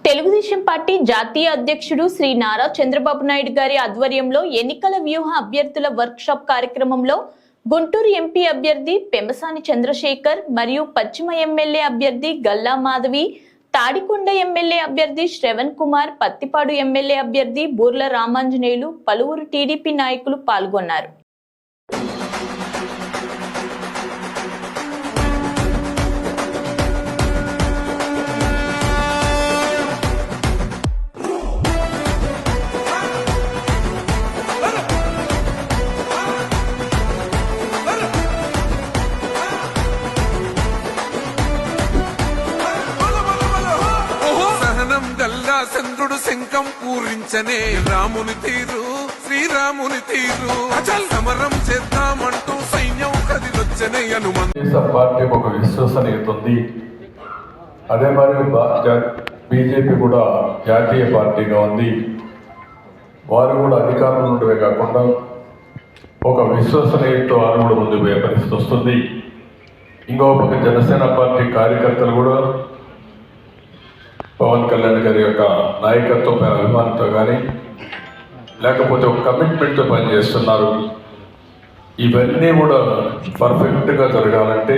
Telugu Desam party జాతీయ అధ్యక్షుడు శ్రీ నారా చంద్రబాబు నాయుడు గారి ఆధ్వర్యంలో ఎన్నికల వ్యూహ అభ్యర్థుల వర్క్షాప్ కార్యక్రమంలో గుంటూరు ఎంపీ అభ్యర్థి పెంబసాని చంద్రశేఖర్ మరియు పశ్చిమ ఎమ్మెల్యే అభ్యర్థి గల్లా మాధవి, తాడికొండ ఎమ్మెల్యే అభ్యర్థి శ్రవణ్ కుమార్, పత్తిపాడు ఎమ్మెల్యే అభ్యర్థి బూర్ల రామాంజనేయులు, పలువురు టీడీపీ నాయకులు పాల్గొన్నారు. చంద్రుడు శంఖం పూరించనే రాముని తీరు, శ్రీరాముని తీరు, అచల్ సమరం చేద్దామంటూ సైన్యం కదిలొచ్చనే పార్టీ ఒక విశ్వసనీయత ఉంది. అదే మరి బీజేపీ కూడా జాతీయ పార్టీగా ఉంది. వారు కూడా అధికారంలో ఉండవే కాకుండా ఒక విశ్వసనీయతతో వారు కూడా ముందుకు పోయే పరిస్థితి వస్తుంది. ఇంకో పక్క జనసేన పార్టీ కార్యకర్తలు కూడా పవన్ కళ్యాణ్ గారి యొక్క నాయకత్వం పైన అభిమానంతో కానీ లేకపోతే ఒక కమిట్మెంట్తో పనిచేస్తున్నారు. ఇవన్నీ కూడా పర్ఫెక్ట్గా జరగాలంటే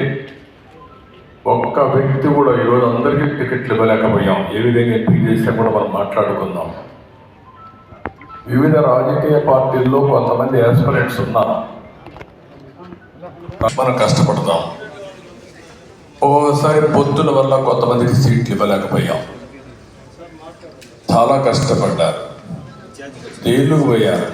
ఒక్క వ్యక్తి కూడా ఈరోజు అందరికీ టికెట్లు ఇవ్వలేకపోయాం. ఏ విధంగా ఎంపిక చేస్తే కూడా మనం మాట్లాడుకుందాం. వివిధ రాజకీయ పార్టీల్లో కొంతమంది ఆస్పిరెంట్స్ ఉన్నారు. మనం కష్టపడతాం. ఓసారి పొత్తుల వల్ల కొంతమందికి సీట్లు ఇవ్వలేకపోయాం. చాలా కష్టపడ్డారు, జైలుకు పోయారు.